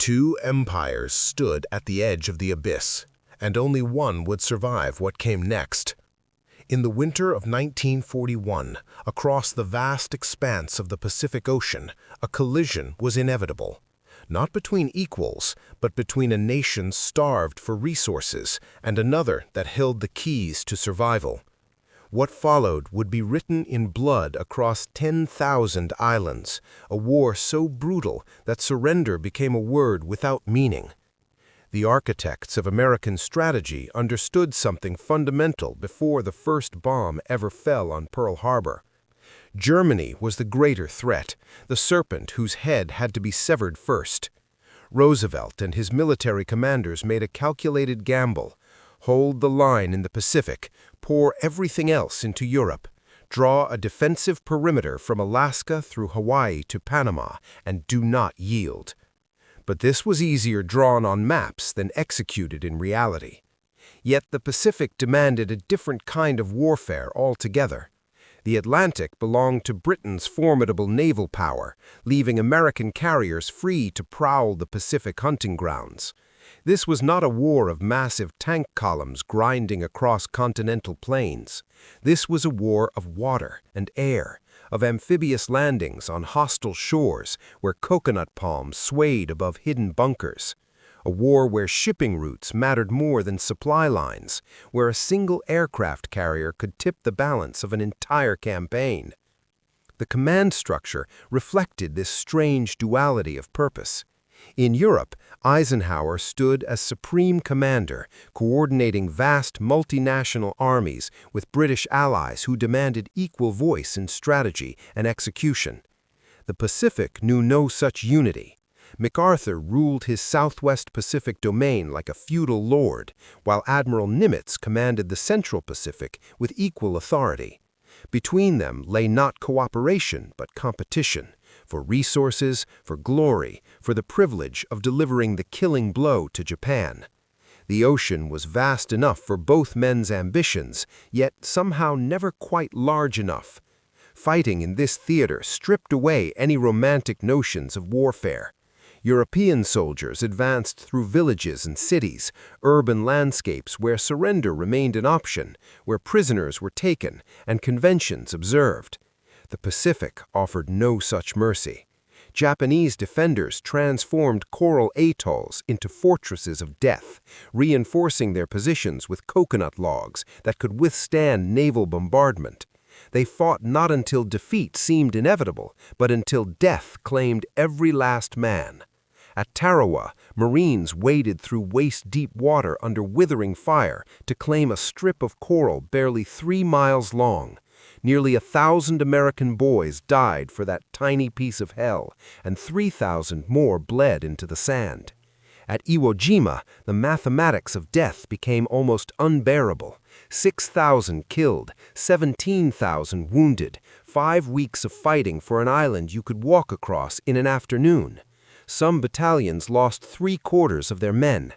Two empires stood at the edge of the abyss, and only one would survive what came next. In the winter of 1941, across the vast expanse of the Pacific Ocean, a collision was inevitable. Not between equals, but between a nation starved for resources and another that held the keys to survival. What followed would be written in blood across 10,000 islands, a war so brutal that surrender became a word without meaning. The architects of American strategy understood something fundamental before the first bomb ever fell on Pearl Harbor. Germany was the greater threat, the serpent whose head had to be severed first. Roosevelt and his military commanders made a calculated gamble: hold the line in the Pacific, pour everything else into Europe, draw a defensive perimeter from Alaska through Hawaii to Panama, and do not yield. But this was easier drawn on maps than executed in reality. Yet the Pacific demanded a different kind of warfare altogether. The Atlantic belonged to Britain's formidable naval power, leaving American carriers free to prowl the Pacific hunting grounds. This was not a war of massive tank columns grinding across continental plains. This was a war of water and air, of amphibious landings on hostile shores where coconut palms swayed above hidden bunkers. A war where shipping routes mattered more than supply lines, where a single aircraft carrier could tip the balance of an entire campaign. The command structure reflected this strange duality of purpose. In Europe, Eisenhower stood as supreme commander, coordinating vast multinational armies with British allies who demanded equal voice in strategy and execution. The Pacific knew no such unity. MacArthur ruled his Southwest Pacific domain like a feudal lord, while Admiral Nimitz commanded the Central Pacific with equal authority. Between them lay not cooperation but competition, for resources, for glory, for the privilege of delivering the killing blow to Japan. The ocean was vast enough for both men's ambitions, yet somehow never quite large enough. Fighting in this theater stripped away any romantic notions of warfare. European soldiers advanced through villages and cities, urban landscapes where surrender remained an option, where prisoners were taken and conventions observed. The Pacific offered no such mercy. Japanese defenders transformed coral atolls into fortresses of death, reinforcing their positions with coconut logs that could withstand naval bombardment. They fought not until defeat seemed inevitable, but until death claimed every last man. At Tarawa, Marines waded through waist-deep water under withering fire to claim a strip of coral barely 3 miles long. Nearly 1,000 American boys died for that tiny piece of hell, and 3,000 more bled into the sand. At Iwo Jima, the mathematics of death became almost unbearable. 6,000 killed, 17,000 wounded, 5 weeks of fighting for an island you could walk across in an afternoon. Some battalions lost 3/4 of their men.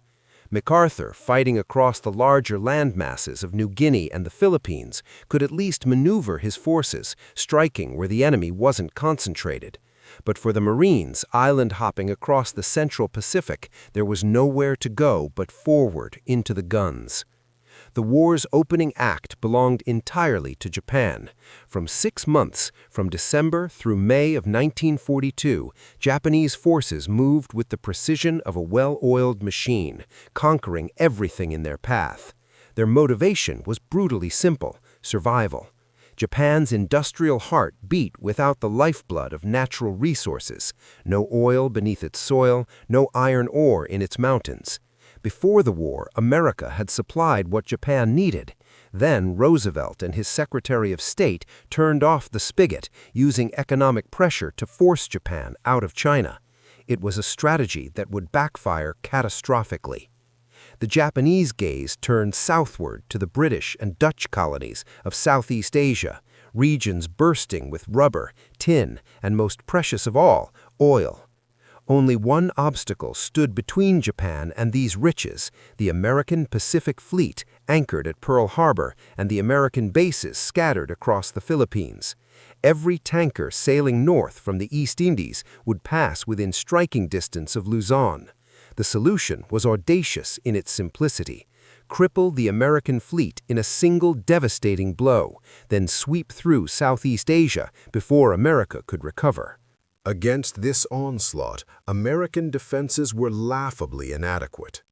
MacArthur, fighting across the larger land masses of New Guinea and the Philippines, could at least maneuver his forces, striking where the enemy wasn't concentrated. But for the Marines, island hopping across the Central Pacific, there was nowhere to go but forward into the guns. The war's opening act belonged entirely to Japan. For 6 months, from December through May of 1942, Japanese forces moved with the precision of a well-oiled machine, conquering everything in their path. Their motivation was brutally simple: survival. Japan's industrial heart beat without the lifeblood of natural resources: no oil beneath its soil, no iron ore in its mountains. Before the war, America had supplied what Japan needed. Then Roosevelt and his Secretary of State turned off the spigot, using economic pressure to force Japan out of China. It was a strategy that would backfire catastrophically. The Japanese gaze turned southward to the British and Dutch colonies of Southeast Asia, regions bursting with rubber, tin, and most precious of all, oil. Only one obstacle stood between Japan and these riches: the American Pacific Fleet anchored at Pearl Harbor and the American bases scattered across the Philippines. Every tanker sailing north from the East Indies would pass within striking distance of Luzon. The solution was audacious in its simplicity: cripple the American fleet in a single devastating blow, then sweep through Southeast Asia before America could recover. Against this onslaught, American defenses were laughably inadequate.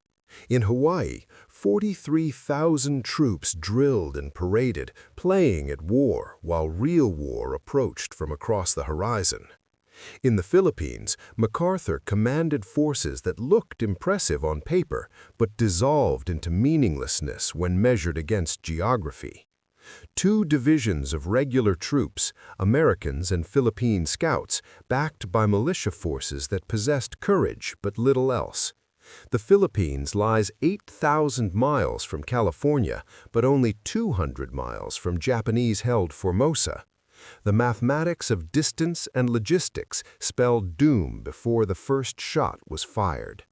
In Hawaii, 43,000 troops drilled and paraded, playing at war while real war approached from across the horizon. In the Philippines, MacArthur commanded forces that looked impressive on paper but dissolved into meaninglessness when measured against geography. 2 divisions of regular troops, Americans and Philippine scouts, backed by militia forces that possessed courage but little else. The Philippines lies 8,000 miles from California, but only 200 miles from Japanese-held Formosa. The mathematics of distance and logistics spelled doom before the first shot was fired.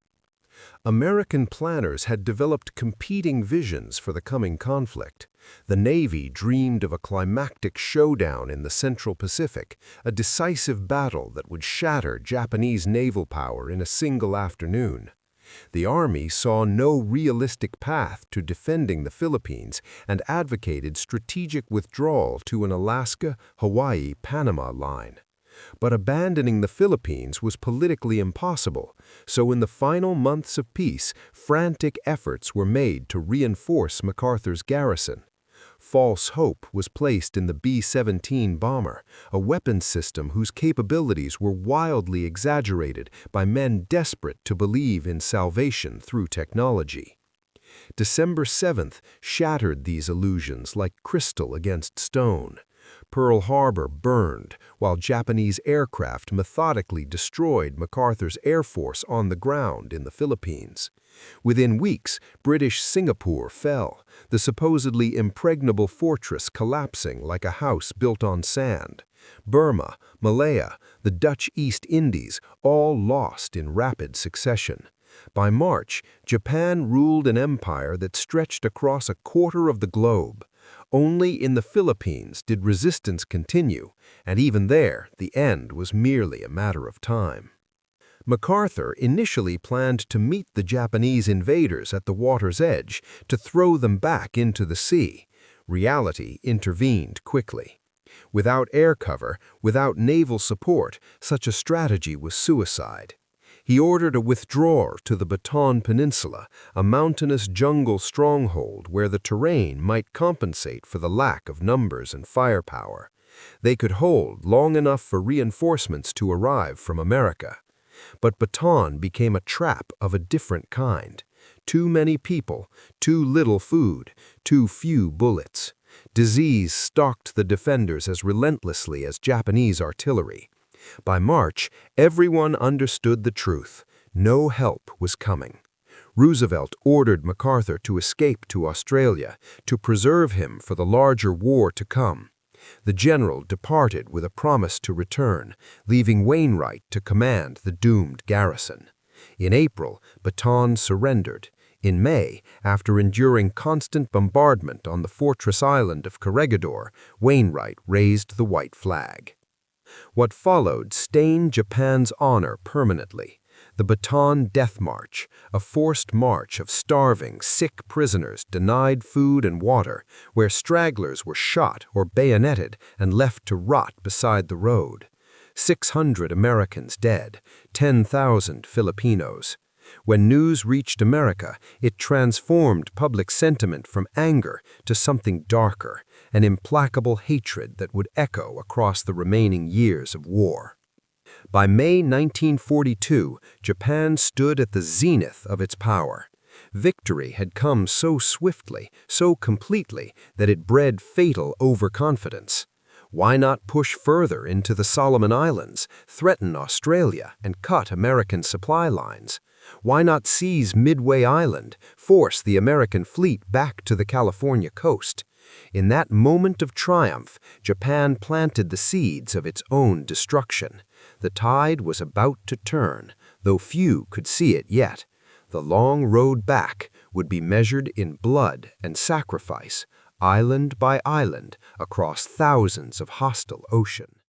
American planners had developed competing visions for the coming conflict. The Navy dreamed of a climactic showdown in the Central Pacific, a decisive battle that would shatter Japanese naval power in a single afternoon. The Army saw no realistic path to defending the Philippines and advocated strategic withdrawal to an Alaska, Hawaii, Panama line. But abandoning the Philippines was politically impossible, so in the final months of peace, frantic efforts were made to reinforce MacArthur's garrison. False hope was placed in the B-17 bomber, a weapons system whose capabilities were wildly exaggerated by men desperate to believe in salvation through technology. December 7th shattered these illusions like crystal against stone. Pearl Harbor burned, while Japanese aircraft methodically destroyed MacArthur's Air Force on the ground in the Philippines. Within weeks, British Singapore fell, the supposedly impregnable fortress collapsing like a house built on sand. Burma, Malaya, the Dutch East Indies, all lost in rapid succession. By March, Japan ruled an empire that stretched across a quarter of the globe. Only in the Philippines did resistance continue, and even there, the end was merely a matter of time. MacArthur initially planned to meet the Japanese invaders at the water's edge to throw them back into the sea. Reality intervened quickly. Without air cover, without naval support, such a strategy was suicide. He ordered a withdrawal to the Bataan Peninsula, a mountainous jungle stronghold where the terrain might compensate for the lack of numbers and firepower. They could hold long enough for reinforcements to arrive from America. But Bataan became a trap of a different kind. Too many people, too little food, too few bullets. Disease stalked the defenders as relentlessly as Japanese artillery. By March, everyone understood the truth. No help was coming. Roosevelt ordered MacArthur to escape to Australia, to preserve him for the larger war to come. The general departed with a promise to return, leaving Wainwright to command the doomed garrison. In April, Bataan surrendered. In May, after enduring constant bombardment on the fortress island of Corregidor, Wainwright raised the white flag. What followed stained Japan's honor permanently. The Bataan Death March, a forced march of starving, sick prisoners denied food and water, where stragglers were shot or bayoneted and left to rot beside the road. 600 Americans dead, 10,000 Filipinos. When news reached America, it transformed public sentiment from anger to something darker, an implacable hatred that would echo across the remaining years of war. By May 1942, Japan stood at the zenith of its power. Victory had come so swiftly, so completely, that it bred fatal overconfidence. Why not push further into the Solomon Islands, threaten Australia, and cut American supply lines? Why not seize Midway Island, force the American fleet back to the California coast? In that moment of triumph, Japan planted the seeds of its own destruction. The tide was about to turn, though few could see it yet. The long road back would be measured in blood and sacrifice, island by island, across thousands of hostile ocean.